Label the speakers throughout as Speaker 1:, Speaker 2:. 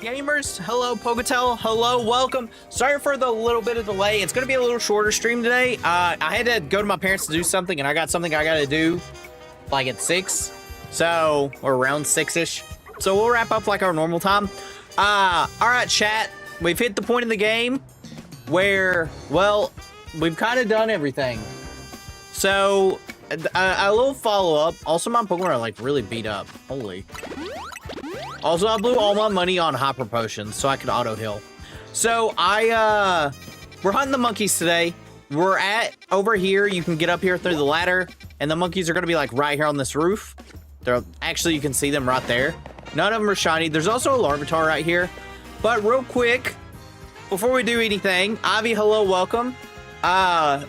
Speaker 1: Gamers, hello. Pogatel, hello, welcome. Sorry for the little bit of delay. It's gonna be a little shorter stream today. I had to go to my parents to do something, and I got something I gotta do like at 6, so, or around 6-ish. So we'll wrap up like our normal time. All right, chat. We've hit the point in the game where, well, we've kind of done everything. So a little follow-up. Also, my Pokemon are like really beat up. Holy. Also, I blew all my money on Hyper Potions so I could auto-heal. So, we're hunting the monkeys today. We're at over here. You can get up here through the ladder, and the monkeys are going to be, like, right here on this roof. Actually, you can see them right there. None of them are shiny. There's also a Larvitar right here. But real quick, before we do anything, Ivy, hello, welcome.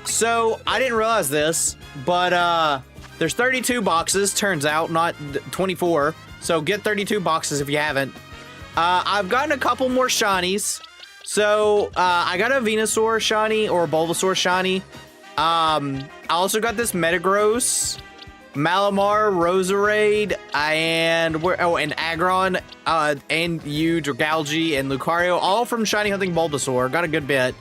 Speaker 1: So, I didn't realize this, but, there's 32 boxes, turns out, not 24. So get 32 boxes if you haven't. I've gotten a couple more shinies. So I got a Venusaur shiny or a Bulbasaur shiny. I also got this Metagross, Malamar, Roserade, and Aggron, and Dragalge, and Lucario, all from Shiny Hunting Bulbasaur. Got a good bit.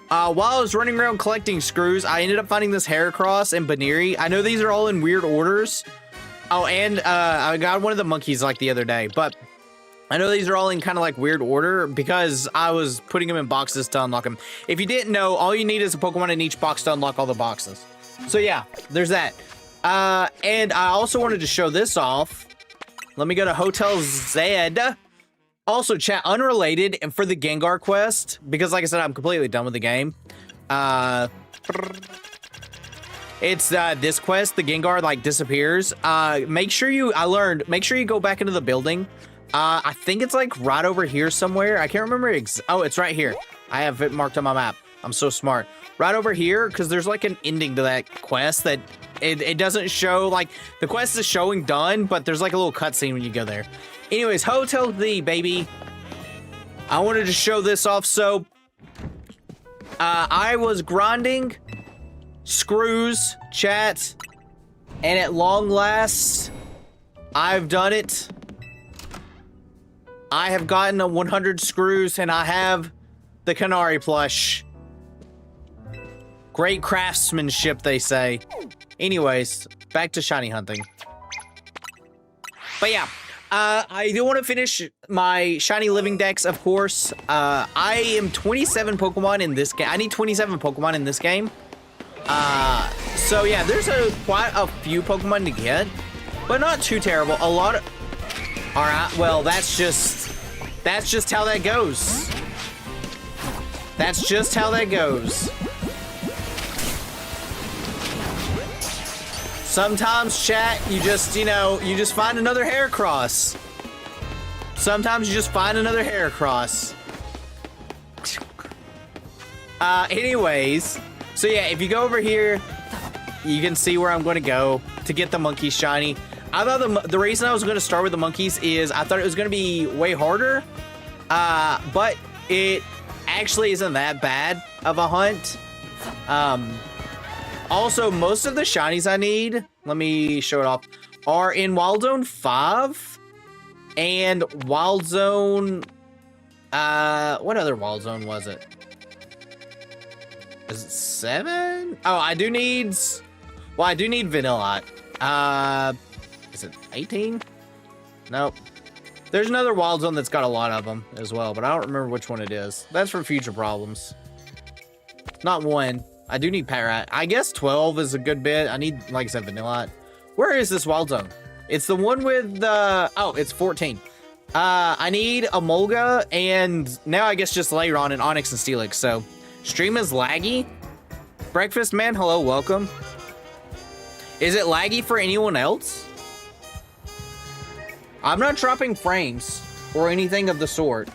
Speaker 1: While I was running around collecting screws, I ended up finding this Heracross and Baneri. I know these are all in weird orders. Oh, and I got one of the monkeys like the other day, but I know these are all in kind of like weird order because I was putting them in boxes to unlock them. If you didn't know, all you need is a Pokemon in each box to unlock all the boxes. So yeah, there's that. And I also wanted to show this off. Let me go to Hotel Zed. Also, chat, unrelated, and for the Gengar quest, because like I said, I'm completely done with the game. It's this quest, the Gengar like disappears. Make sure you go back into the building. I think it's like right over here somewhere. I can't remember. Oh, it's right here. I have it marked on my map. I'm so smart. Right over here, because there's like an ending to that quest that it doesn't show, like the quest is showing done, but there's like a little cutscene when you go there. Anyways, Hotel Z, baby. I wanted to show this off. So I was grinding screws, chat, and at long last, I've done it. I have gotten a 100 screws, and I have the Canary plush. Great craftsmanship, they say. Anyways, back to shiny hunting. But yeah, I do want to finish my shiny living dex, of course. I am 27 Pokemon in this game. I need 27 Pokemon in this game. So yeah, there's quite a few Pokemon to get, but not too terrible. A lot of... Alright, well, that's just how that goes. That's just how that goes. Sometimes, chat, you just find another Heracross. Sometimes you just find another Heracross. Anyways, so yeah, if you go over here, you can see where I'm going to go to get the monkey shiny. I thought the reason I was going to start with the monkeys is I thought it was going to be way harder, but it actually isn't that bad of a hunt. Also, most of the shinies I need, let me show it off, are in Wild Zone 5 and Wild Zone, what other Wild Zone was it? Is it 7? Oh, I do need Vanillite. Is it 18? Nope. There's another Wild Zone that's got a lot of them as well, but I don't remember which one it is. That's for future problems. Not 1. I do need Parrot. I guess 12 is a good bit. I need, like I said, Vanillite. Where is this Wild Zone? It's the one with the... Oh, it's 14. I need a Mulga, and now I guess just later on an Onyx and Steelix, so... Stream is laggy? Breakfast man, hello, welcome. Is it laggy for anyone else? I'm not dropping frames or anything of the sort.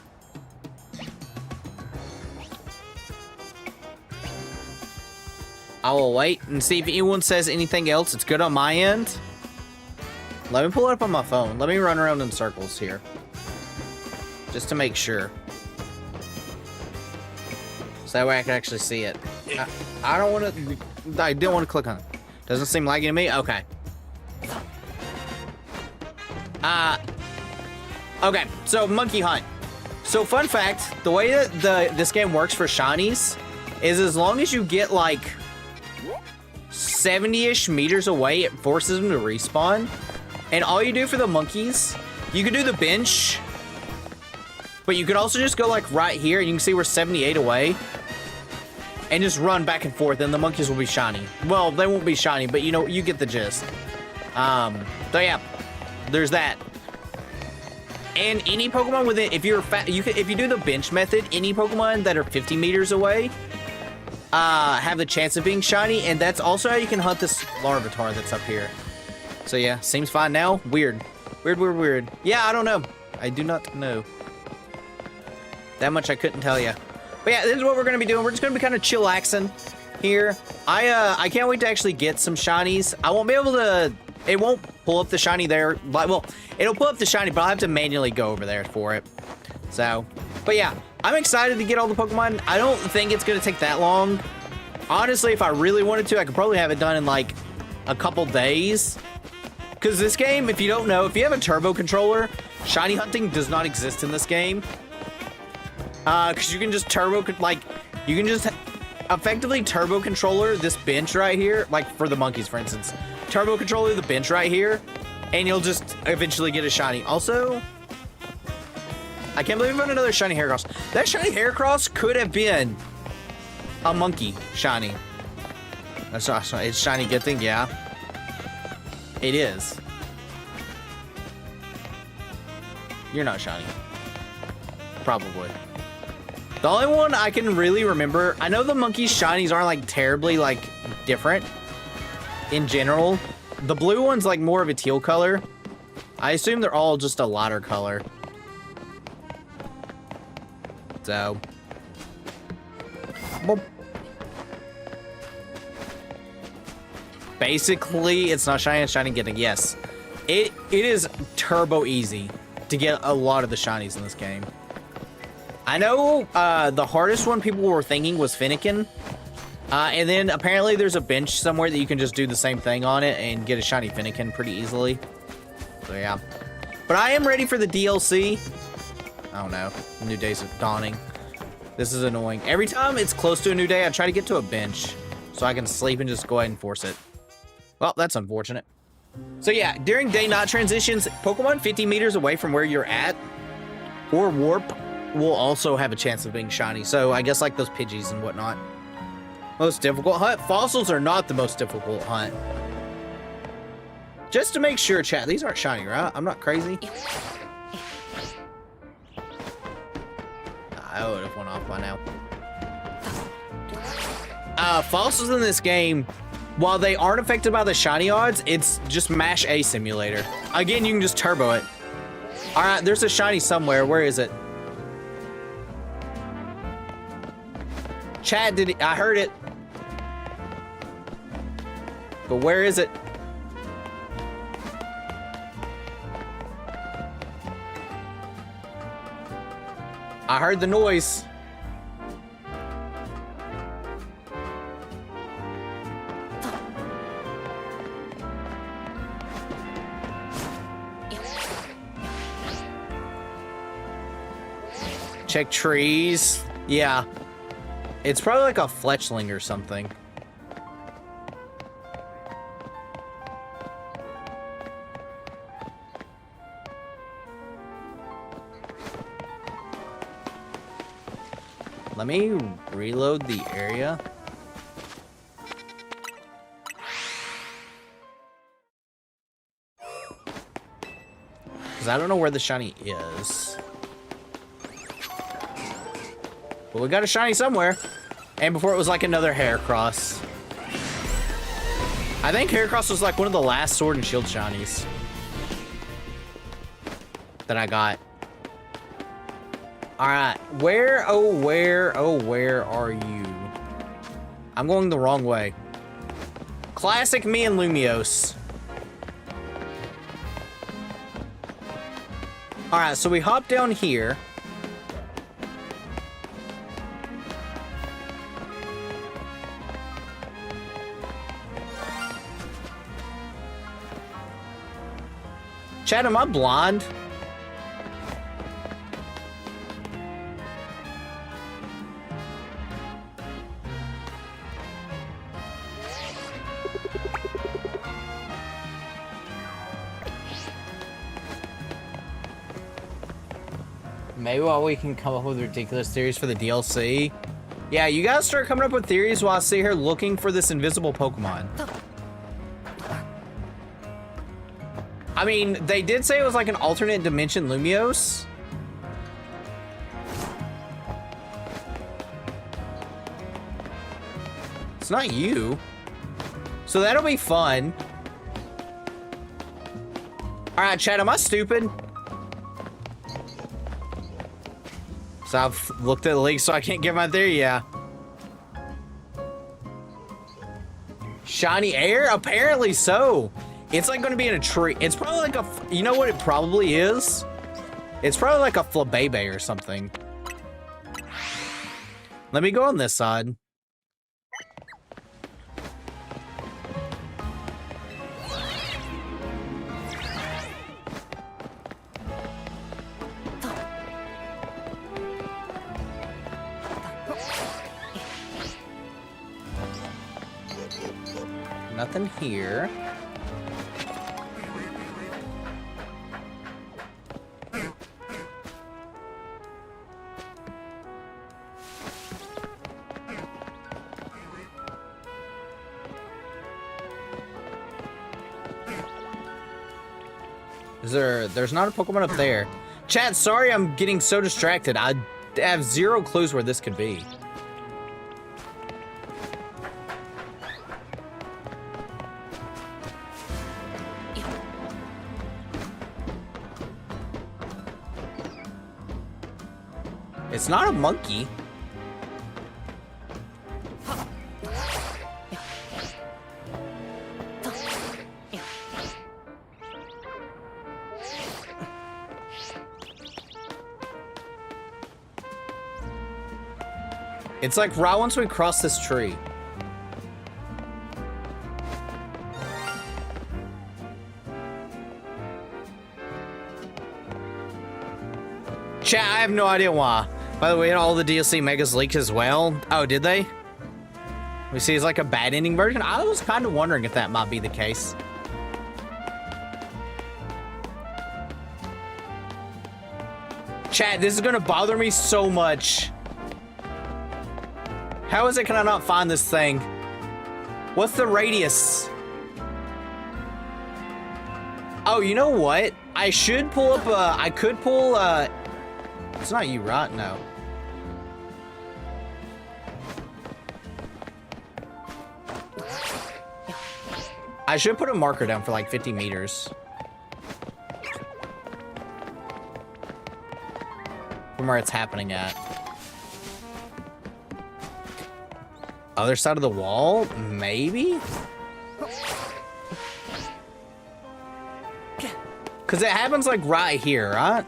Speaker 1: I will wait and see if anyone says anything else. It's good on my end. Let me pull it up on my phone. Let me run around in circles here. Just to make sure. So that way I can actually see it. I don't want to... I don't want to click on it. Doesn't seem laggy to me? Okay. Okay, so monkey hunt. So fun fact, the way that this game works for shinies is as long as you get like 70-ish meters away, it forces them to respawn. And all you do for the monkeys, you can do the bench, but you could also just go like right here and you can see we're 78 away and just run back and forth and the monkeys will be shiny. Well, they won't be shiny, but you know, you get the gist. So yeah, there's that. And any Pokemon within, if you do the bench method, any Pokemon that are 50 meters away have the chance of being shiny, and that's also how you can hunt this Larvitar that's up here. So yeah, seems fine now. Weird. Weird. Yeah, I don't know. I do not know. That much I couldn't tell you. But yeah, this is what we're gonna be doing. We're just gonna be kind of chillaxing here. I can't wait to actually get some shinies. I won't be able to. It won't pull up the shiny there. But, well, it'll pull up the shiny, but I'll have to manually go over there for it. So, but yeah, I'm excited to get all the Pokemon. I don't think it's gonna take that long. Honestly, if I really wanted to, I could probably have it done in like a couple days. Because this game, if you don't know, if you have a turbo controller, shiny hunting does not exist in this game. Because you can just you can just effectively turbo controller this bench right here, like for the monkeys, for instance. Turbo controller the bench right here, and you'll just eventually get a shiny. Also, I can't believe we found another shiny Heracross. That shiny Heracross could have been a monkey shiny. That's awesome. It's shiny good thing, yeah. It is. You're not shiny. Probably. The only one I can really remember, I know the monkey shinies aren't like terribly like different in general. The blue one's like more of a teal color. I assume they're all just a lighter color. So. Boop. Basically, it's not shiny, it's shiny getting. Yes. It is turbo easy to get a lot of the shinies in this game. I know the hardest one people were thinking was Fennekin. And then apparently there's a bench somewhere that you can just do the same thing on it and get a shiny Fennekin pretty easily. So yeah. But I am ready for the DLC. I don't know. New days are dawning. This is annoying. Every time it's close to a new day, I try to get to a bench so I can sleep and just go ahead and force it. Well, that's unfortunate. So yeah, during day-night transitions, Pokemon 50 meters away from where you're at or warp will also have a chance of being shiny. So I guess like those Pidgeys and whatnot. Most difficult hunt? Fossils are not the most difficult hunt. Just to make sure, chat, these aren't shiny, right? I'm not crazy. I would have went off by now. Fossils in this game, while they aren't affected by the shiny odds, it's just mash A simulator. Again, you can just turbo it. All right, there's a shiny somewhere. Where is it? Chat, I heard it. But where is it? I heard the noise. Check trees. Yeah. It's probably like a fletchling or something. Let me reload the area. Because I don't know where the shiny is. But we got a shiny somewhere. And before it was like another Heracross. I think Heracross was like one of the last Sword and Shield shinies that I got. Alright, where are you? I'm going the wrong way. Classic me and Lumiose. Alright, so we hop down here. Chad, am I blind? Maybe while we can come up with ridiculous theories for the DLC. Yeah, you guys start coming up with theories while I sit here looking for this invisible Pokemon. I mean, they did say it was like an alternate dimension Lumiose. It's not you. So that'll be fun. All right, chat, am I stupid? So I've looked at the leak, so I can't get my theory, yeah. Shiny air? Apparently so. It's like going to be in a tree. It's probably like a, you know what it probably is? It's probably like a Flabébé or something. Let me go on this side. Nothing here. There's not a Pokemon up there. Chat, sorry I'm getting so distracted. I have zero clues where this could be. It's not a monkey. It's like right once we cross this tree. Chat, I have no idea why. By the way, all the DLC Megas leaked as well. Oh, did they? We see it's like a bad ending version. I was kind of wondering if that might be the case. Chat, this is gonna bother me so much. How is it can I not find this thing? What's the radius? Oh, you know what? I should pull up I could pull it's not you, right? No. I should put a marker down for like 50 meters. From where it's happening at. Other side of the wall? Maybe? Because it happens like right here, right?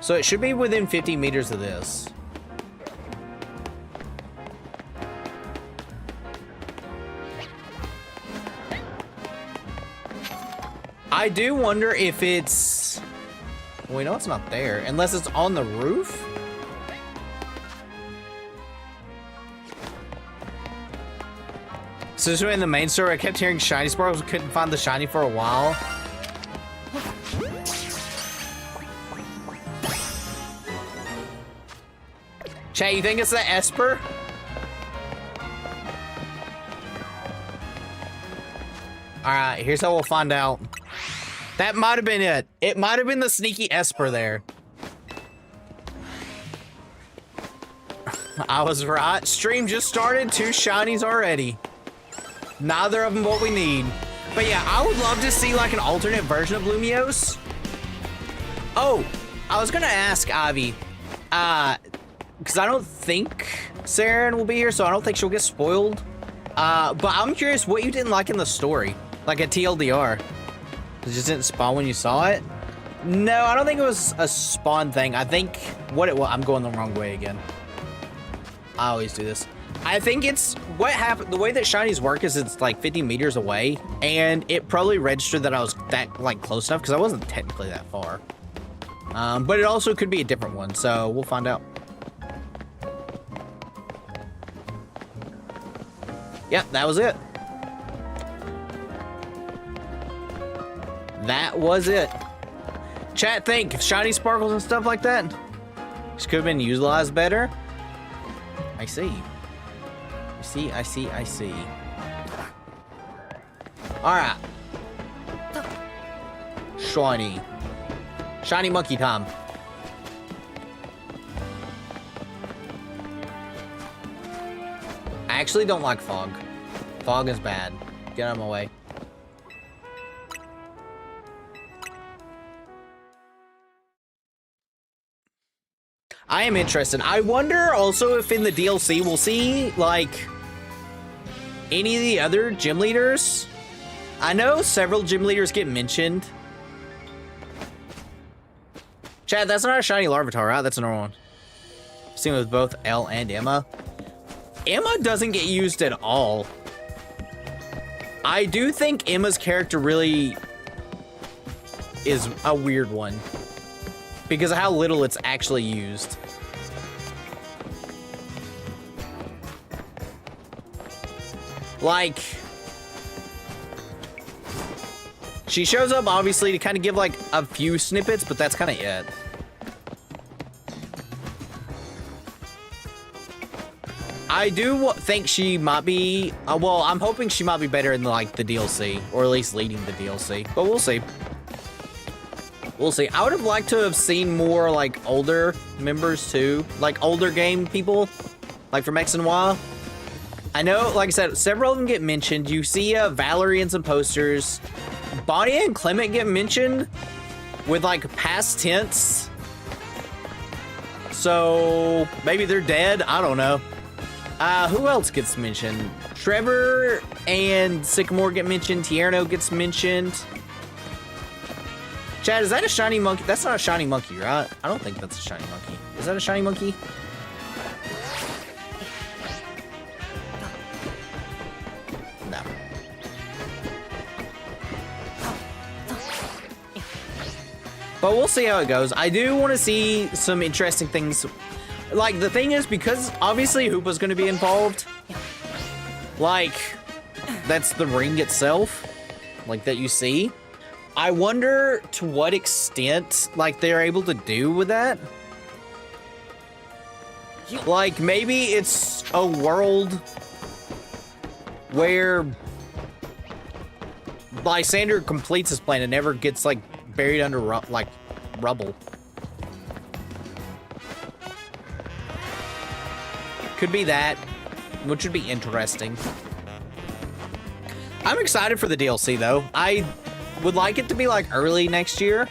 Speaker 1: So it should be within 50 meters of this. I do wonder if it's... Well, we know it's not there, unless it's on the roof. So just in the main story, I kept hearing shiny sparkles, couldn't find the shiny for a while. Chat, you think it's the Esper? Alright, here's how we'll find out. That might have been it. It might have been the sneaky Esper there. I was right. Stream just started. 2 shinies already. Neither of them what we need. But yeah, I would love to see like an alternate version of Lumiose. Oh, I was gonna ask Ivy. Because I don't think Saren will be here, so I don't think she'll get spoiled. But I'm curious what you didn't like in the story. Like a TLDR. It just didn't spawn when you saw it? No, I don't think it was a spawn thing. I think what it was... I'm going the wrong way again. I always do this. I think it's... What happened... The way that shinies work is it's like 50 meters away. And it probably registered that I was that like close enough because I wasn't technically that far. But it also could be a different one. So we'll find out. Yep, that was it. That was it. Chat, think shiny sparkles and stuff like that. This could have been utilized better. I see. I see. Alright. Shiny monkey time. I actually don't like fog. Fog is bad. Get out of my way. I am interested. I wonder also if in the DLC we'll see, like, any of the other gym leaders. I know several gym leaders get mentioned. Chad, that's not a shiny Larvitar, right? That's a normal one. Same with both Elle and Emma. Emma doesn't get used at all. I do think Emma's character really is a weird one because of how little it's actually used. Like, she shows up obviously to kind of give like a few snippets, but that's kind of it. I do think she might be, well, I'm hoping she might be better in like the DLC, or at least leading the DLC, but we'll see. We'll see. I would have liked to have seen more like older members too, like older game people, like from X and Y. I know, like I said, several of them get mentioned. You see Valerie in some posters. Bonnie and Clement get mentioned with like past tense. So maybe they're dead. I don't know. Who else gets mentioned? Trevor and Sycamore get mentioned. Tierno gets mentioned. Chad, is that a shiny monkey? That's not a shiny monkey, right? I don't think that's a shiny monkey. Is that a shiny monkey? No. But we'll see how it goes. I do want to see some interesting things. Like, the thing is, because obviously Hoopa's going to be involved, like, that's the ring itself, like, that you see. I wonder to what extent, like, they're able to do with that. Like, maybe it's a world where Lysander completes his plan and never gets, like, buried under, like, rubble. Could be that, which would be interesting. I'm excited for the DLC, though. I would like it to be, like, early next year,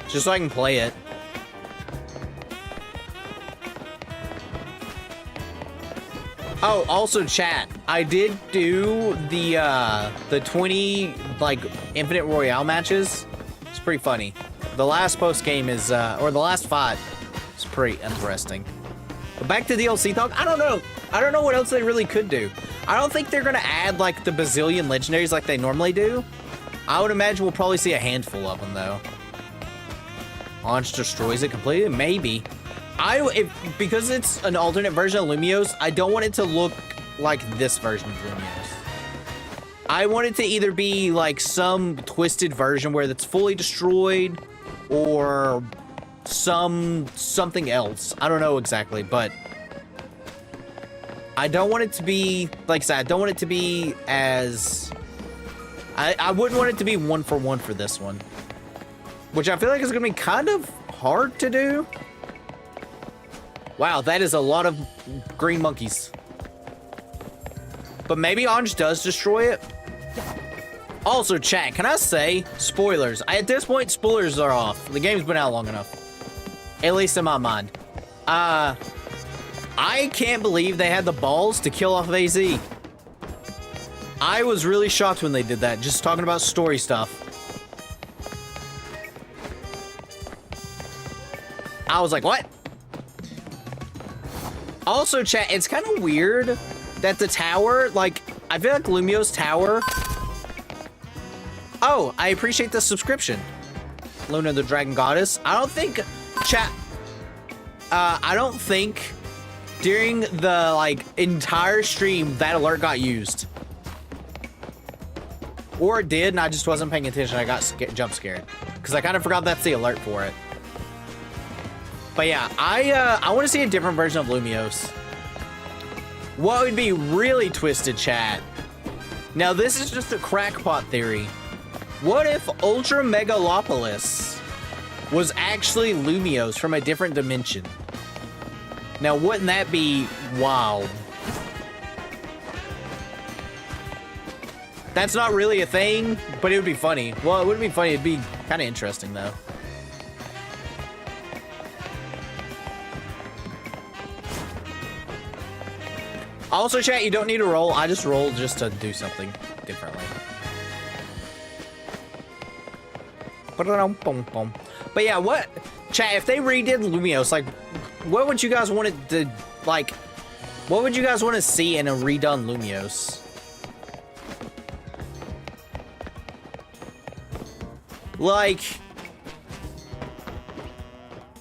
Speaker 1: just so I can play it. Oh, also, chat, I did do the 20, like, Infinite Royale matches. It's pretty funny. The last post-game is, or the last fight is pretty interesting. But back to DLC talk, I don't know. I don't know what else they really could do. I don't think they're gonna add, like, the bazillion legendaries like they normally do. I would imagine we'll probably see a handful of them, though. Launch destroys it completely? Maybe. Because it's an alternate version of Lumiose, I don't want it to look like this version of Lumiose. I want it to either be like some twisted version where it's fully destroyed, or something else. I don't know exactly, but I don't want it to be, like I said, I don't want it to be as... I wouldn't want it to be one for one for this one, which I feel like is going to be kind of hard to do. Wow, that is a lot of green monkeys. But maybe Anj does destroy it. Also, chat, can I say, spoilers. At this point, spoilers are off. The game's been out long enough. At least in my mind. I can't believe they had the balls to kill off AZ. I was really shocked when they did that, just talking about story stuff. I was like, what? Also, chat, it's kind of weird that the tower, like, I feel like Lumiose Tower... Oh, I appreciate the subscription. Luna the Dragon Goddess. I don't think, chat... I don't think during the, like, entire stream that alert got used. Or it did, and I just wasn't paying attention. I got jump scared. because I kind of forgot that's the alert for it. But yeah, I want to see a different version of Lumiose. What would be really twisted, chat? Now, this is just a crackpot theory. What if Ultra Megalopolis was actually Lumiose from a different dimension? Now, wouldn't that be wild? That's not really a thing, but it would be funny. Well, it wouldn't be funny. It'd be kind of interesting, though. Also, chat, you don't need to roll. I just rolled just to do something differently. But yeah, what... Chat, if they redid Lumiose, like, what would you guys want it to... Like, what would you guys want to see in a redone Lumiose? Like...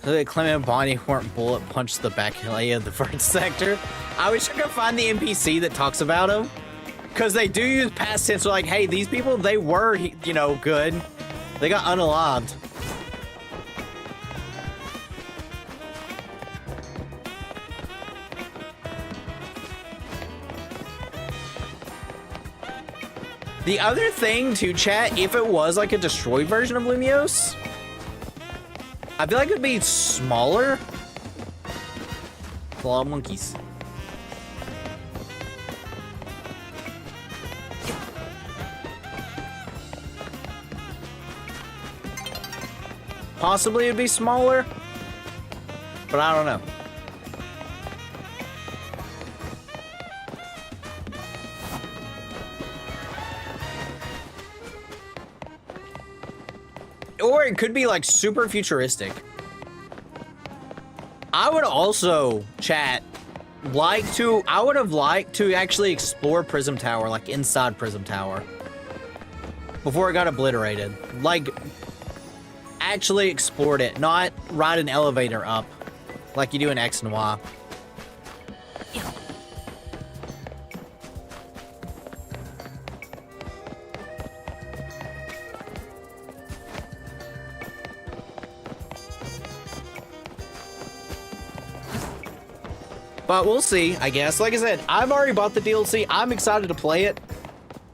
Speaker 1: Clement and Bonnie weren't bullet punched the back alley of the first sector. I wish I could find the NPC that talks about him. Because they do use past tense. So like, hey, these people, they were, you know, good. They got unalived. The other thing to chat, if it was like a destroyed version of Lumiose, I feel like it would be smaller. Claw monkeys. Possibly it'd be smaller, but I don't know. Or it could be like super futuristic. I would also, chat, I would have liked to actually explore Prism Tower, like inside Prism Tower, before it got obliterated. Like, actually explored it, not ride an elevator up like you do in X and Y. But we'll see, I guess. Like I said, I've already bought the DLC. I'm excited to play it.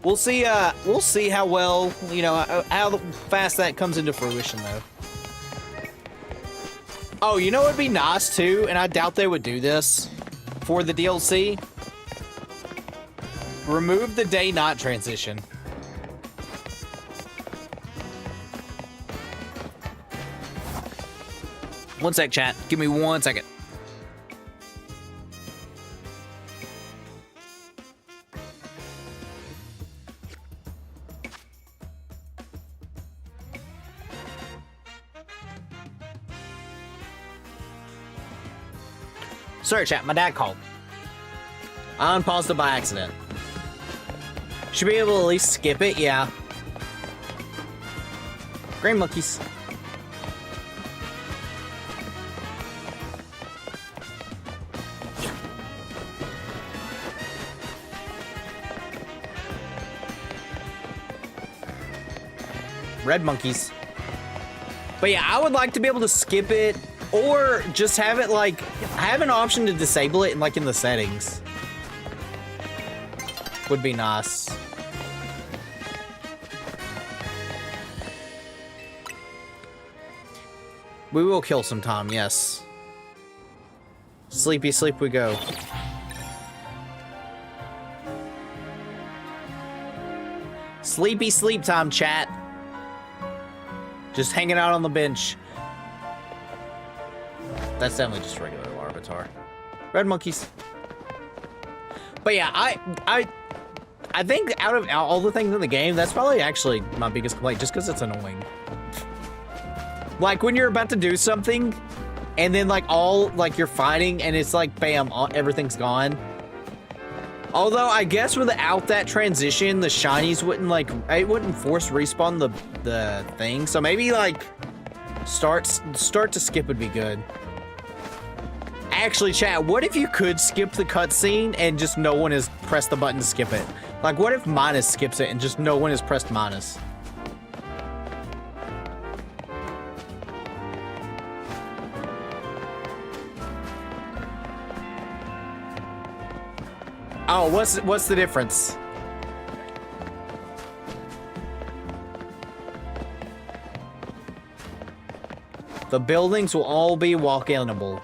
Speaker 1: We'll see how well, you know, how fast that comes into fruition, though. Oh, you know what would be nice, too? And I doubt they would do this for the DLC. Remove the day-night transition. One sec, chat. Give me 1 second. Sorry, chat, my dad called. I unpaused it by accident. Should be able to at least skip it, yeah. Green monkeys. Red monkeys. But yeah, I would like to be able to skip it, or just have it like, have an option to disable it in like in the settings. Would be nice. We will kill some time, yes. Sleepy sleep we go. Sleepy sleep time, chat. Just hanging out on the bench. That's definitely just regular Larvitar. Red monkeys. But yeah, I think out of all the things in the game, that's probably actually my biggest complaint, just because it's annoying. Like when you're about to do something, and then like you're fighting, and it's like bam, everything's gone. Although I guess without that transition, the shinies wouldn't like, it wouldn't force respawn the thing. So maybe like start to skip would be good. Actually, chat, what if you could skip the cutscene and just no one has pressed the button to skip it? Like, what if Minus skips it and just no one has pressed Minus? Oh, what's the difference? The buildings will all be walk-inable.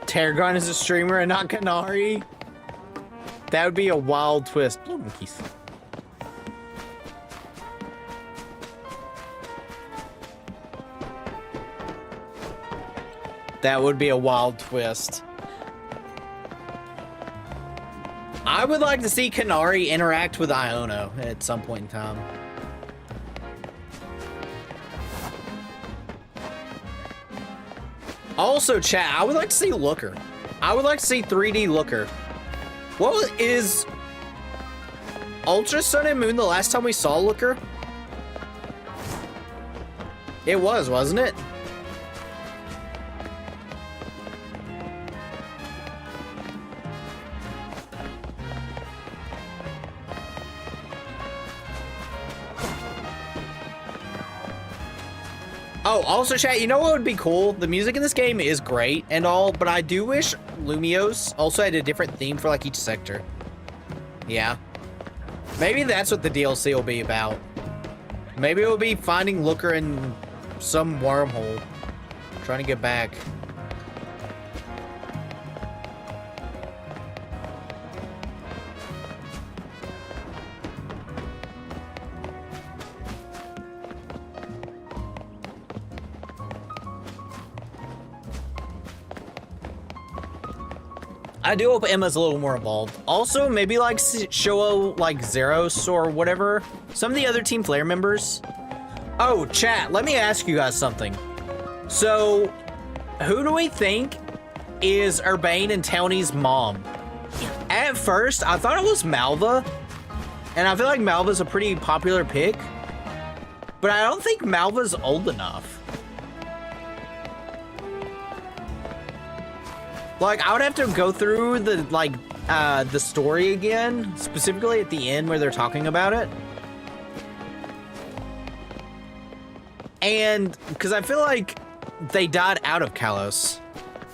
Speaker 1: Tarragon is a streamer and not Canary? That would be a wild twist. Oh, monkeys. That would be a wild twist. I would like to see Canary interact with Iono at some point in time. Also, chat, I would like to see Looker. I would like to see 3D Looker. What is Ultra Sun and Moon the last time we saw Looker? It was, wasn't it? Oh, also, chat, you know what would be cool? The music in this game is great and all, but I do wish Lumios also had a different theme for, like, each sector. Yeah. Maybe that's what the DLC will be about. Maybe it will be finding Looker in some wormhole. Trying to get back. I do hope Emma's a little more involved. Also, maybe like show like Zeros or whatever. Some of the other Team Flare members. Oh, chat, let me ask you guys something. So, who do we think is Urbane and Townie's mom? At first, I thought it was Malva. And I feel like Malva's a pretty popular pick. But I don't think Malva's old enough. Like, I would have to go through the, like, the story again, specifically at the end where they're talking about it. And, because I feel like they died out of Kalos.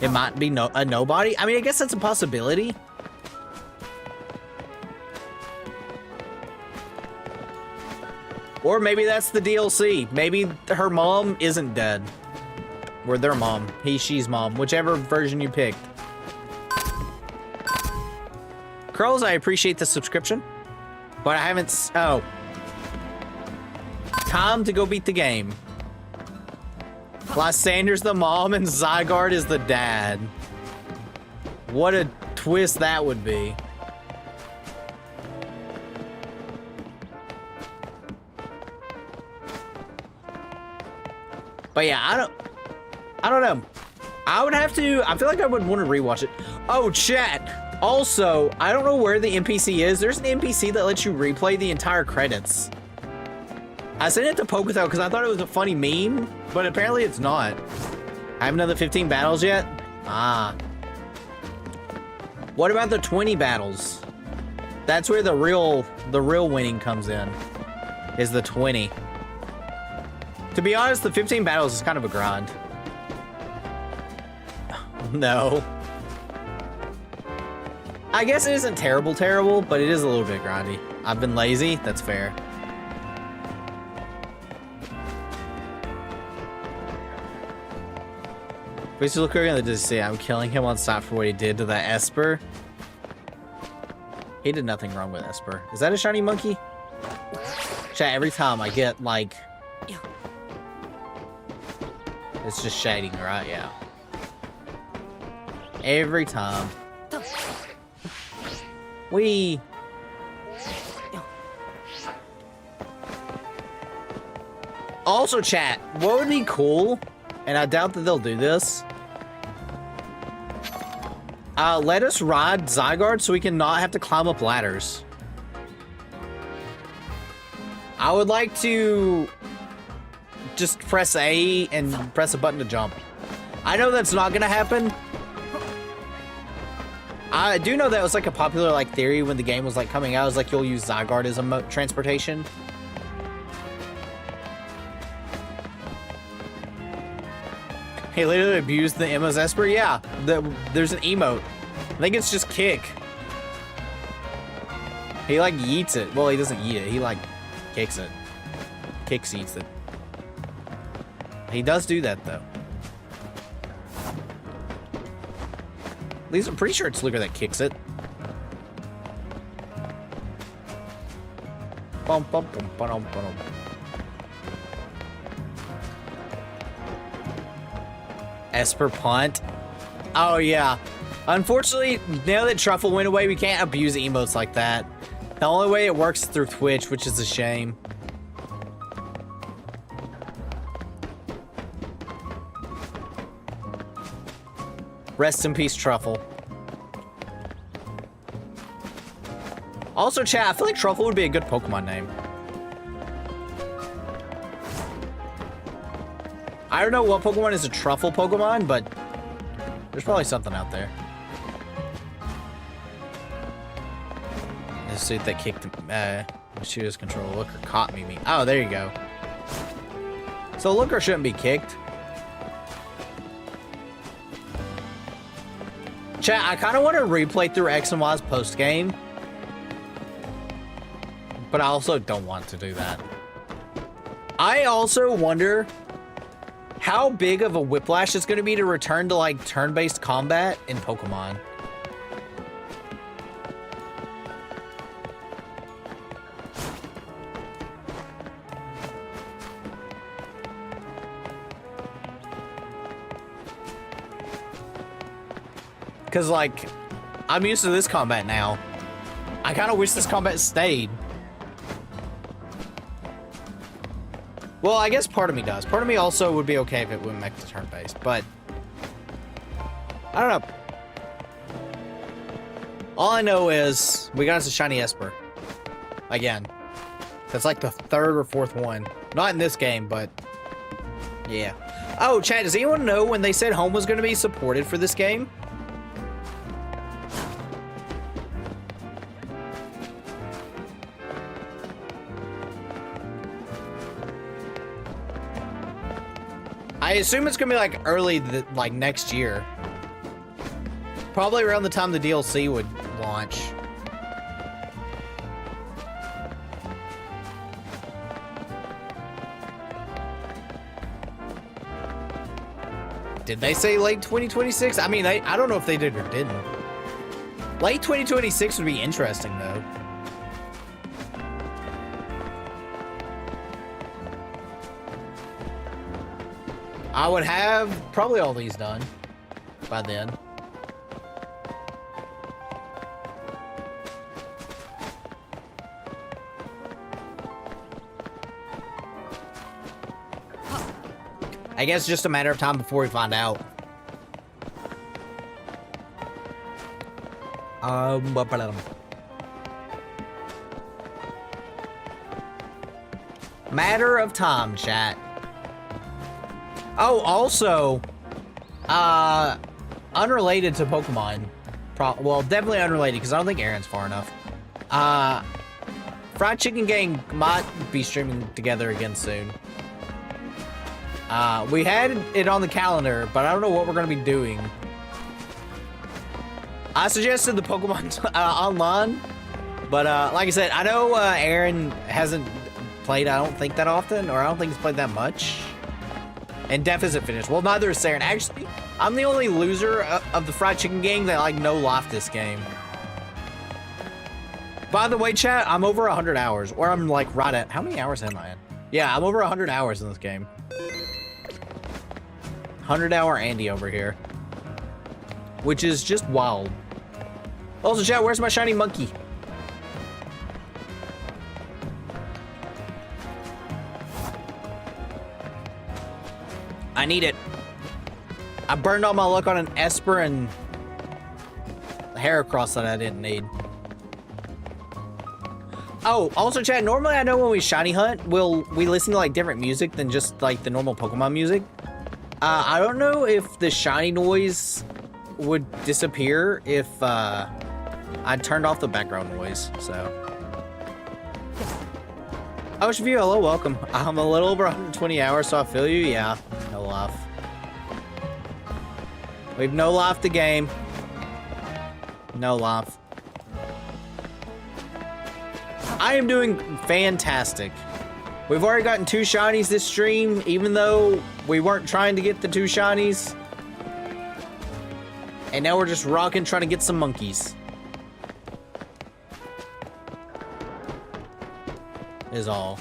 Speaker 1: It might be a nobody. I mean, I guess that's a possibility. Or maybe that's the DLC. Maybe her mom isn't dead. Or their mom. She's mom. Whichever version you picked. Curls, I appreciate the subscription, but I haven't. Oh. Time to go beat the game. Lysander's the mom and Zygarde is the dad. What a twist that would be. But yeah, I don't know. I would have to. I feel like I would want to rewatch it. Oh, chat. Also, I don't know where the NPC is. There's an NPC that lets you replay the entire credits. I sent it to Pokethel because I thought it was a funny meme, but apparently it's not. I have another 15 battles yet? Ah. What about the 20 battles? That's where the real winning comes in. Is the 20. To be honest, the 15 battles is kind of a grind. No. I guess it isn't terrible, but it is a little bit grindy. I've been lazy, that's fair. Please look over in the DC. I'm killing him on stop for what he did to that Esper. He did nothing wrong with Esper. Is that a shiny monkey? Chat, every time I get like... It's just shading, right? Yeah. Every time. We. Also, chat, what would be cool, and I doubt that they'll do this, let us ride Zygarde so we can not have to climb up ladders. I would like to just press A and press a button to jump. I know that's not gonna happen. I do know that was like a popular like theory when the game was like coming out. It was like you'll use Zygarde as a transportation. He literally abused the Emma's Esper. Yeah, there's an emote. I think it's just kick. He like yeets it. Well, he doesn't yeet it. He like kicks it. Kicks eats it. He does do that though. At least I'm pretty sure it's Luger that kicks it. Bum, bum, bum, ba-dum, ba-dum. Esper punt. Oh yeah. Unfortunately, now that Truffle went away, we can't abuse emotes like that. The only way it works is through Twitch, which is a shame. Rest in peace, Truffle. Also, chat, I feel like Truffle would be a good Pokemon name. I don't know what Pokemon is a Truffle Pokemon, but there's probably something out there. The suit that kicked shooter's control. Looker caught me. Oh, there you go. So Looker shouldn't be kicked. Chat, I kind of want to replay through X and Y's post game, but I also don't want to do that. I also wonder how big of a whiplash it's going to be to return to like turn-based combat in Pokemon. Because, like, I'm used to this combat now. I kind of wish this combat stayed. Well, I guess part of me does. Part of me also would be okay if it went back to turn-based, but I don't know. All I know is we got us a shiny Esper. Again. That's like the third or fourth one. Not in this game, but yeah. Oh, chat, does anyone know when they said home was going to be supported for this game? I assume it's gonna be like early, like next year. Probably around the time the DLC would launch. Did they say late 2026? I mean, I don't know if they did or didn't. Late 2026 would be interesting though. I would have probably all these done by then. I guess it's just a matter of time before we find out. Matter of time, chat. Oh, also, unrelated to Pokemon. Well, definitely unrelated, because I don't think Aaron's far enough. Fried Chicken Gang might be streaming together again soon. We had it on the calendar, but I don't know what we're going to be doing. I suggested the Pokemon online, but like I said, I know Aaron hasn't played, I don't think, that often, or I don't think he's played that much. And Def isn't finished. Well, neither is Saren. Actually, I'm the only loser of the Fried Chicken Gang that, like, no-life this game. By the way, chat, I'm over 100 hours. Or I'm, like, right at... How many hours am I in? Yeah, I'm over 100 hours in this game. 100-hour Andy over here. Which is just wild. Also, chat, where's my shiny monkey? I need it. I burned all my luck on an Esper and Heracross that I didn't need. Oh, also chat, normally I know when we shiny hunt, we listen to like different music than just like the normal Pokemon music. I don't know if the shiny noise would disappear if I turned off the background noise, so. Oh, Shavio, hello, welcome. I'm a little over 120 hours, so I feel you. Yeah, no off. We've no life the game. No life. I am doing fantastic. We've already gotten 2 shinies this stream, even though we weren't trying to get the 2 shinies. And now we're just rocking, trying to get some monkeys. Is all.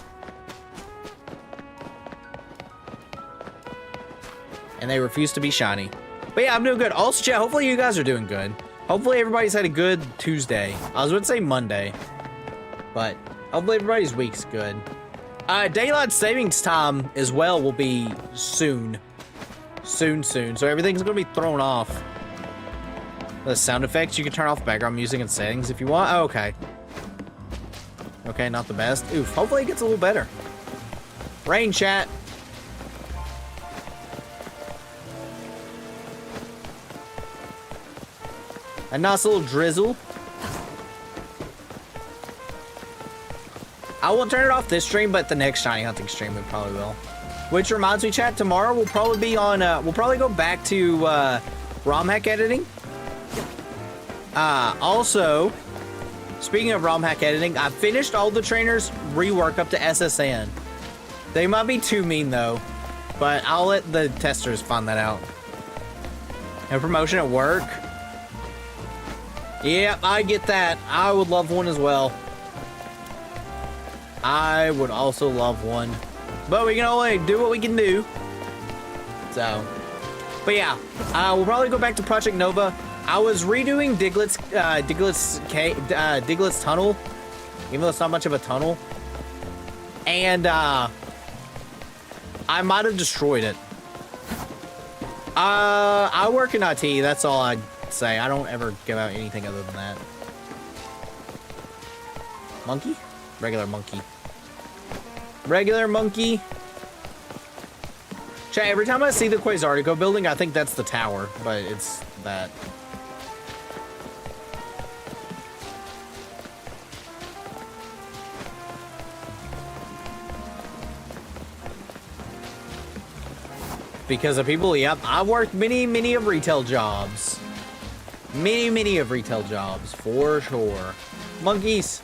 Speaker 1: And they refuse to be shiny. But yeah, I'm doing good. Also, chat, hopefully you guys are doing good. Hopefully everybody's had a good Tuesday. I was going to say Monday. But hopefully everybody's week's good. Daylight savings time as well will be soon. Soon. So everything's going to be thrown off. The sound effects, you can turn off background music and settings if you want. Oh, okay. Okay, not the best. Oof, hopefully it gets a little better. Rain, chat. A nice little drizzle. I won't turn it off this stream, but the next shiny hunting stream we probably will. Which reminds me, chat, tomorrow we'll probably be on, we'll probably go back to ROM hack editing. Also, speaking of ROM hack editing, I finished all the trainers rework up to SSN. They might be too mean though, but I'll let the testers find that out. A promotion at work. Yep, I get that. I would love one as well. I would also love one. But we can only do what we can do. So. But yeah, we'll probably go back to Project Nova. I was redoing Diglett's tunnel. Even though it's not much of a tunnel. And I might have destroyed it. I work in IT, that's all I'd say. I don't ever give out anything other than that. Monkey? Regular monkey. Regular monkey. Chat, every time I see the Quasartico building, I think that's the tower, but it's that. Because of people, yep, I've worked many of retail jobs. Many of retail jobs, for sure. Monkeys.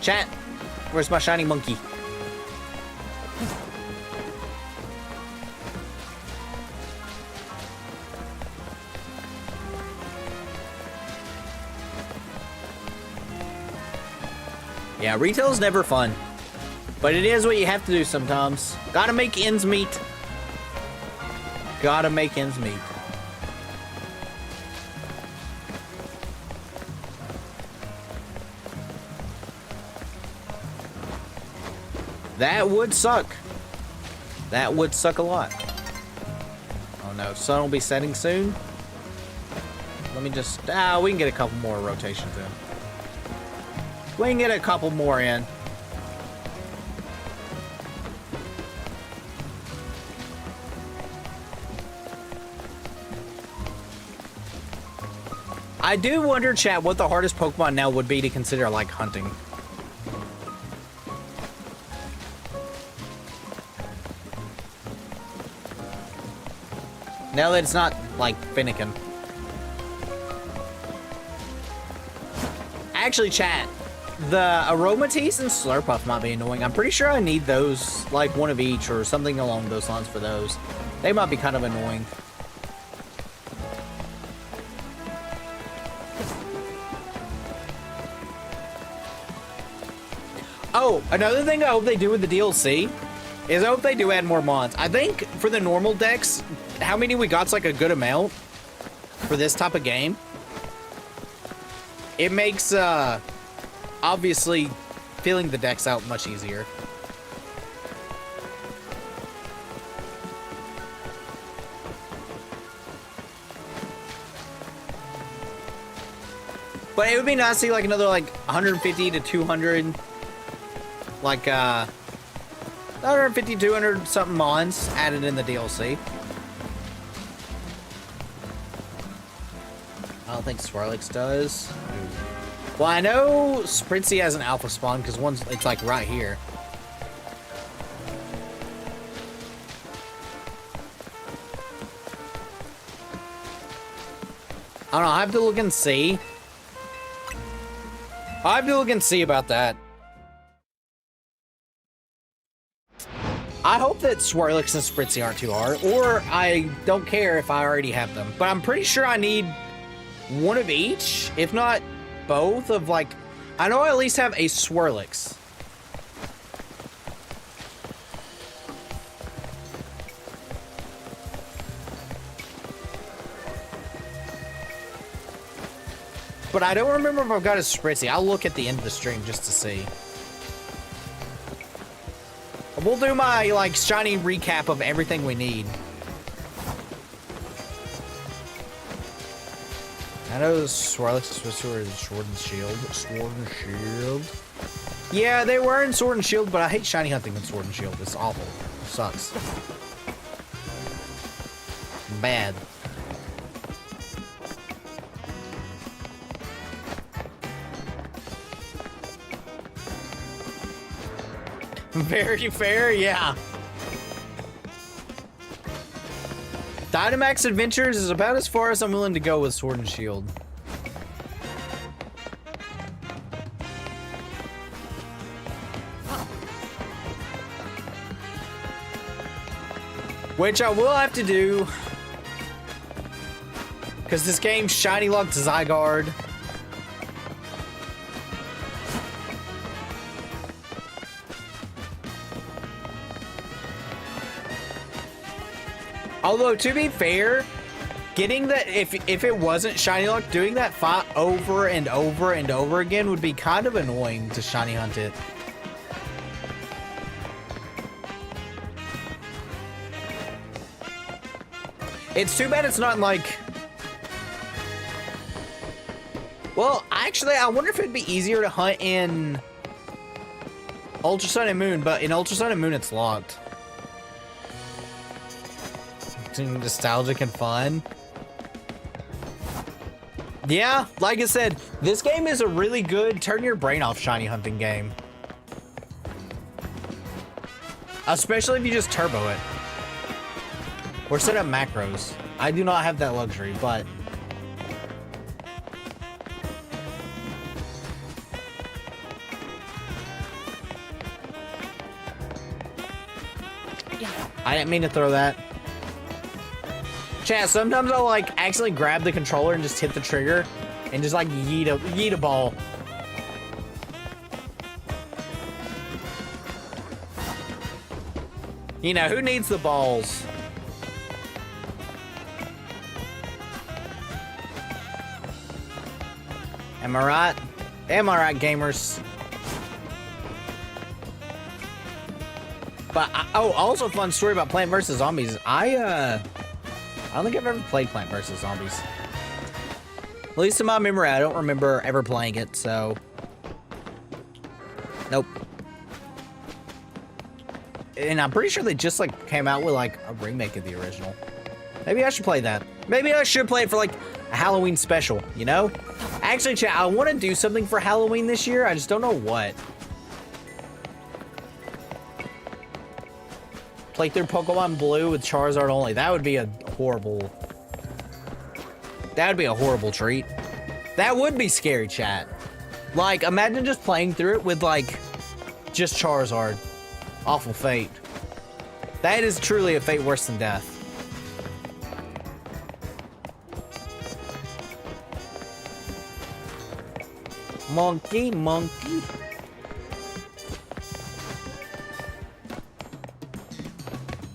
Speaker 1: Chat, where's my shiny monkey? Yeah, retail's never fun. But it is what you have to do sometimes. Gotta make ends meet. Gotta make ends meet. That would suck. That would suck a lot. Oh no, sun will be setting soon. Let me just, we can get a couple more rotations in. We can get a couple more in. I do wonder, chat, what the hardest Pokemon now would be to consider, like, hunting. Now that it's not, like, Finnegan. Actually, chat, the Aromatisse and Slurpuff might be annoying. I'm pretty sure I need those, like, one of each or something along those lines for those. They might be kind of annoying. Oh, another thing I hope they do with the DLC is I hope they do add more mods. I think for the normal decks, how many we got's like a good amount for this type of game. It makes, obviously, filling the decks out much easier. But it would be nice to see like another like 150 to 200, like 150, 200 something mons added in the DLC. I don't think Swirlix does. Well, I know Spritzy has an alpha spawn because one's, it's like right here. I don't know. I have to look and see. I have to look and see about that. I hope that Swirlix and Spritzy aren't too hard, or I don't care if I already have them. But I'm pretty sure I need one of each, if not both of, like... I know I at least have a Swirlix. But I don't remember if I've got a Spritzy. I'll look at the end of the stream just to see. We'll do my, like, shiny recap of everything we need. I know Swirlix was Sword and Shield. Sword and Shield. Yeah, they were in Sword and Shield, but I hate shiny hunting in Sword and Shield. It's awful. It sucks. Bad. Very fair, yeah. Dynamax Adventures is about as far as I'm willing to go with Sword and Shield. Which I will have to do. Because this game's shiny locked Zygarde. Although, to be fair, getting that, if it wasn't shiny lock, doing that fight over and over and over again would be kind of annoying to shiny hunt it. It's too bad it's not like... Well, actually, I wonder if it'd be easier to hunt in Ultra Sun and Moon, but in Ultra Sun and Moon, it's locked. Nostalgic and fun. Yeah, like I said, this game is a really good turn your brain off shiny hunting game. Especially if you just turbo it. Or set up macros. I do not have that luxury, but... Yeah. I didn't mean to throw that. Chat, sometimes I'll like accidentally grab the controller and just hit the trigger and just like yeet a ball. You know, who needs the balls? Am I right? Am I right, gamers? But, oh, also fun story about Plant vs. Zombies. I don't think I've ever played Plant vs. Zombies. At least in my memory, I don't remember ever playing it, so... Nope. And I'm pretty sure they just, like, came out with, like, a remake of the original. Maybe I should play that. Maybe I should play it for, like, a Halloween special, you know? Actually, chat, I want to do something for Halloween this year. I just don't know what. Play through Pokemon Blue with Charizard only. That would be a horrible... That would be a horrible treat. That would be scary, chat. Like, imagine just playing through it with, like, just Charizard. Awful fate. That is truly a fate worse than death. Monkey, monkey.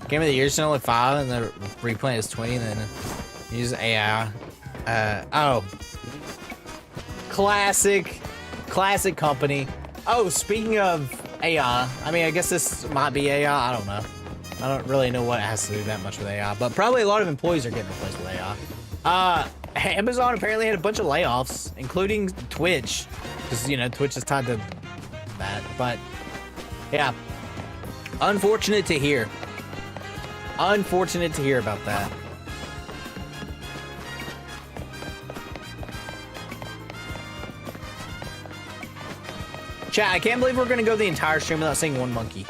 Speaker 1: Game of the Year is only 5, and the replay is 20, and then use AI. Oh. Classic company. Oh, speaking of AI, I mean, I guess this might be AI, I don't know. I don't really know what it has to do that much with AI, but probably a lot of employees are getting replaced with AI. Amazon apparently had a bunch of layoffs, including Twitch, because, you know, Twitch is tied to that, but, yeah. Unfortunate to hear. Unfortunate to hear about that. Chat, I can't believe we're gonna go the entire stream without seeing one monkey.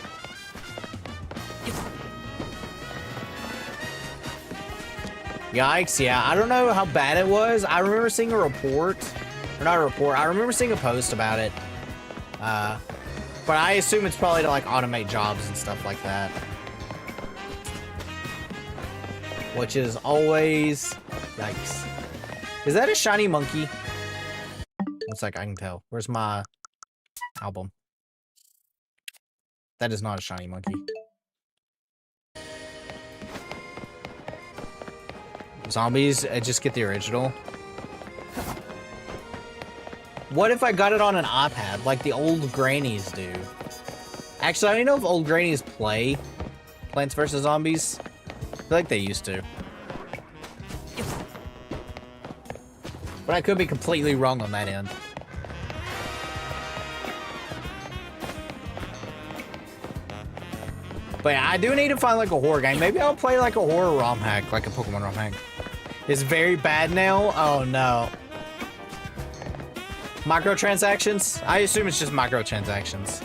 Speaker 1: Yikes, yeah. I don't know how bad it was. I remember seeing a report. Or not a report. I remember seeing a post about it. But I assume it's probably to, like, automate jobs and stuff like that. Which is always... Yikes. Is that a shiny monkey? Looks like I can tell. Where's my album? That is not a shiny monkey. Zombies, just get the original. What if I got it on an iPad, like the old grannies do? Actually, I don't know if old grannies play Plants vs. Zombies. I feel like they used to. But I could be completely wrong on that end. But yeah, I do need to find like a horror game. Maybe I'll play like a horror ROM hack, like a Pokemon ROM hack. It's very bad now. Oh no. Microtransactions? I assume it's just microtransactions.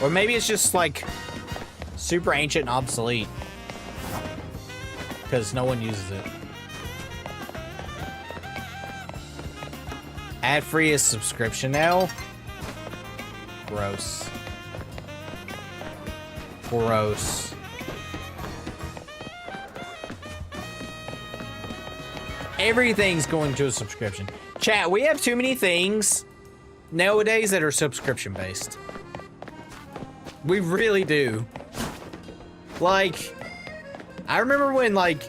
Speaker 1: Or maybe it's just like super ancient and obsolete. Because no one uses it. Ad-free is subscription now? Gross. Gross. Everything's going to a subscription. Chat, we have too many things nowadays that are subscription based. We really do. Like, I remember when like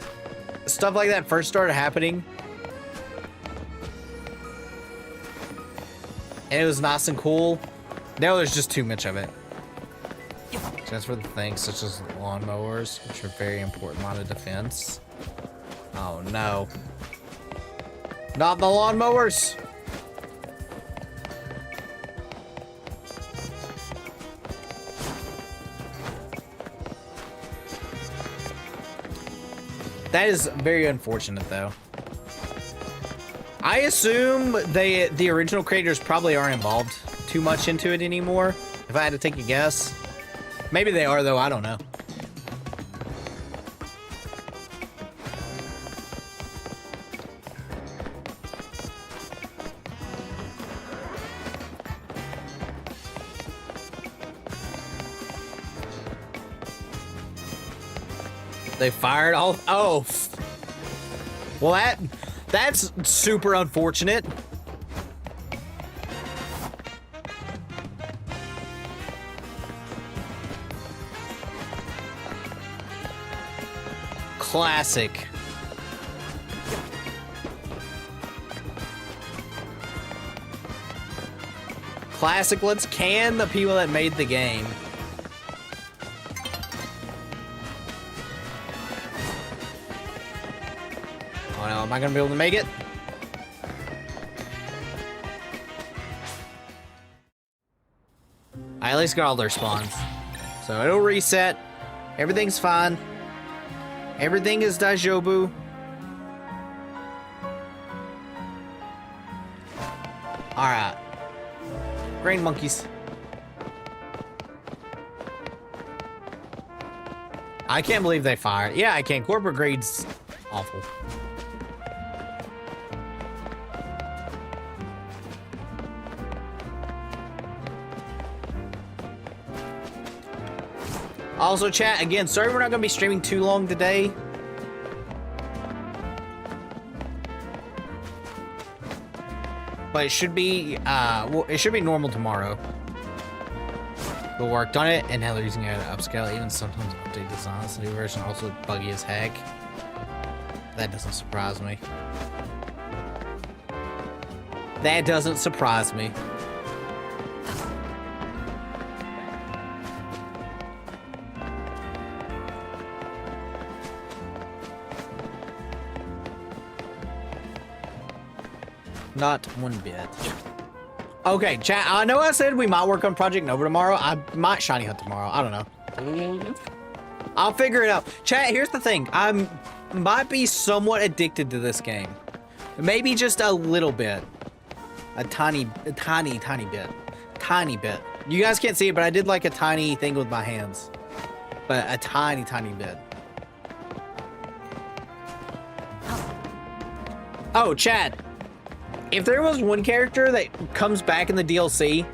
Speaker 1: stuff like that first started happening. And it was nice and cool. Now there's just too much of it. Just for the things such as lawnmowers, which are very important line of defense. Oh no. Not the lawnmowers! That is very unfortunate though. I assume the original creators probably aren't involved too much into it anymore. If I had to take a guess. Maybe they are though, I don't know. They fired all. Oh. Well, that's super unfortunate. Classic. Classic. Let's can the people that made the game. Oh no, am I gonna be able to make it? I at least got all their spawns. So it'll reset. Everything's fine. Everything is dajobu. Alright. Grain monkeys. I can't believe they fired. Yeah, I can. Corporate greed's awful. Also, chat, again, sorry we're not going to be streaming too long today. But it should be, well, it should be normal tomorrow. We worked on it, and now they're using it to upscale, even sometimes update designs. The new version also buggy as heck. That doesn't surprise me. That doesn't surprise me. Not one bit. Okay, chat. I know I said we might work on Project Nova tomorrow. I might shiny hunt tomorrow. I don't know. I'll figure it out. Chat, here's the thing. I might be somewhat addicted to this game. Maybe just a little bit. A tiny bit. tiny bit. You guys can't see it, but I did like a tiny thing with my hands. But a tiny, tiny bit. Oh, chat. If there was one character that comes back in the DLC,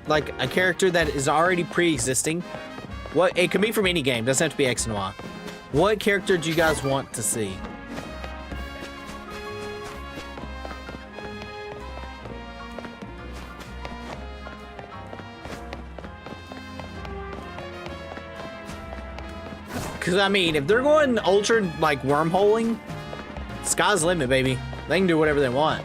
Speaker 1: like a character that is already pre-existing, what it could be from any game, doesn't have to be X and Y. What character do you guys want to see? Because, I mean, if they're going ultra, like, wormholing, sky's the limit, baby. They can do whatever they want.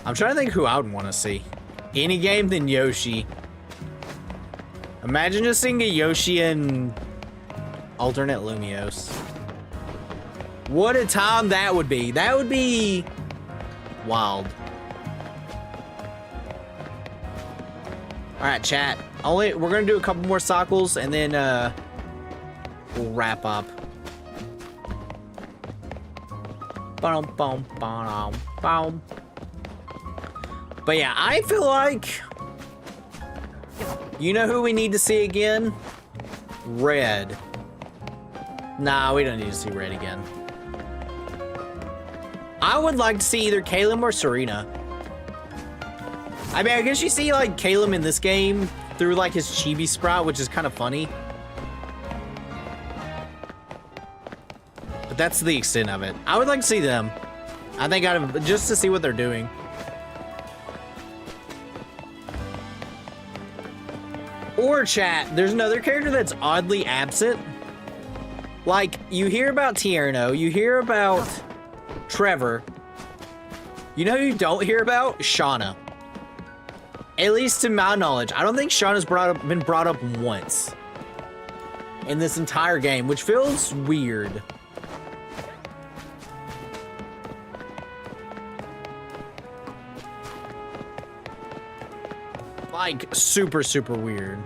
Speaker 1: I'm trying to think who I would want to see. Any game than Yoshi. Imagine just seeing a Yoshi in alternate Lumios. What a time that would be. That would be wild. All right, chat. We're gonna do a couple more cycles and then we'll wrap up. Boom, boom, boom, boom. But yeah, I feel like, you know who we need to see again? Red. Nah, we don't need to see Red again. I would like to see either Caleb or Serena. I mean, I guess you see like Caleb in this game through like his chibi sprout, which is kind of funny. But that's the extent of it. I would like to see them. I think just to see what they're doing. Or chat, there's another character that's oddly absent. Like, you hear about Tierno, you hear about Trevor. You know who you don't hear about? Shauna. At least to my knowledge. I don't think Shauna's been brought up once in this entire game, which feels weird. Like, super, super weird.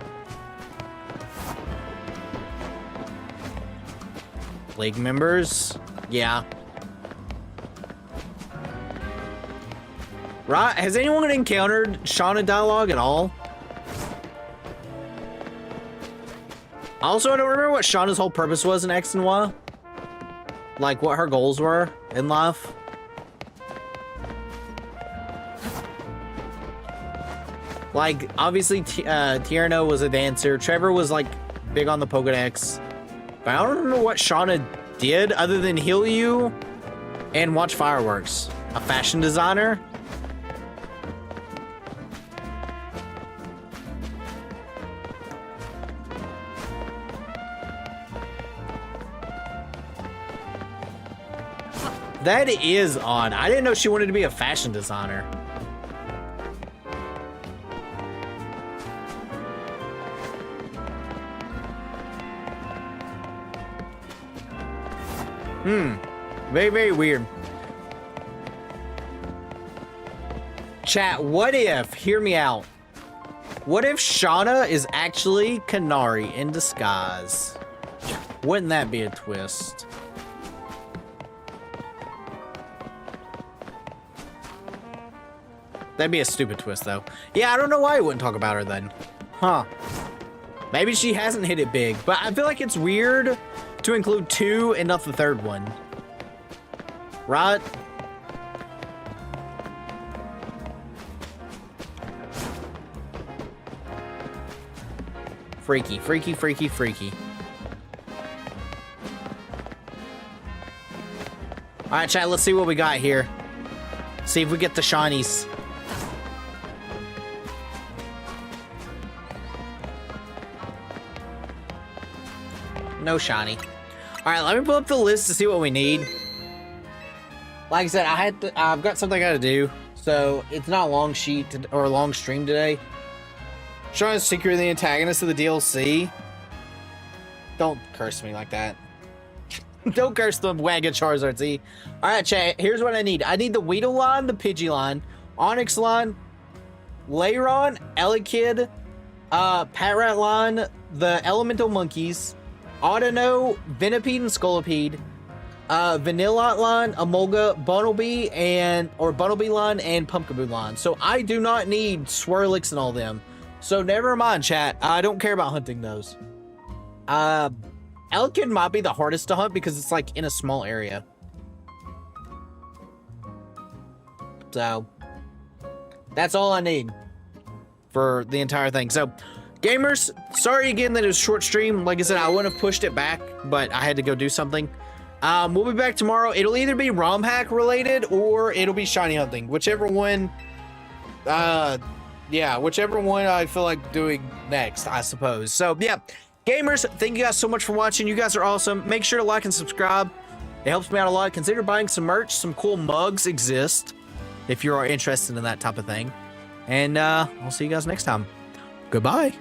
Speaker 1: League members? Yeah. Right? Has anyone encountered Shauna dialogue at all? Also, I don't remember what Shauna's whole purpose was in X and Y. Like, what her goals were in life. Like, obviously, Tierno was a dancer. Trevor was, like, big on the Pokedex. But I don't remember what Shauna did other than heal you and watch fireworks. A fashion designer? That is odd. I didn't know she wanted to be a fashion designer. Very, very weird. Chat, what if, hear me out. What if Shauna is actually Canary in disguise? Wouldn't that be a twist? That'd be a stupid twist, though. Yeah, I don't know why I wouldn't talk about her then. Huh. Maybe she hasn't hit it big, but I feel like it's weird to include two and not the third one. Right? Freaky, freaky, freaky, freaky. Alright, chat, let's see what we got here. See if we get the shinies. No shiny. Alright, let me pull up the list to see what we need. Like I said, I've got something I gotta do, so it's not a long sheet or a long stream today. Trying to secure the antagonist of the DLC. Don't curse me like that. Don't curse the Wagon Charizard Z. Alright, chat, here's what I need. I need the Weedle line, the Pidgey line, Onyx line, Lairon, Elekid, Patrat line, the Elemental Monkeys, Autono, Venipede, and Scolipede, Vanilla line, Emolga, Bunnelby, or Bunnelby line, and Pumpkaboo line. So I do not need Swirlix and all them. So never mind, chat. I don't care about hunting those. Elekid might be the hardest to hunt because it's like in a small area. So that's all I need for the entire thing. So gamers, sorry again that it was a short stream. Like I said, I wouldn't have pushed it back, but I had to go do something. We'll be back tomorrow. It'll either be ROM hack related or it'll be shiny hunting. Whichever one, yeah, whichever one I feel like doing next, I suppose. So yeah, gamers, thank you guys so much for watching. You guys are awesome. Make sure to like and subscribe. It helps me out a lot. Consider buying some merch. Some cool mugs exist if you are interested in that type of thing. And I'll see you guys next time. Goodbye.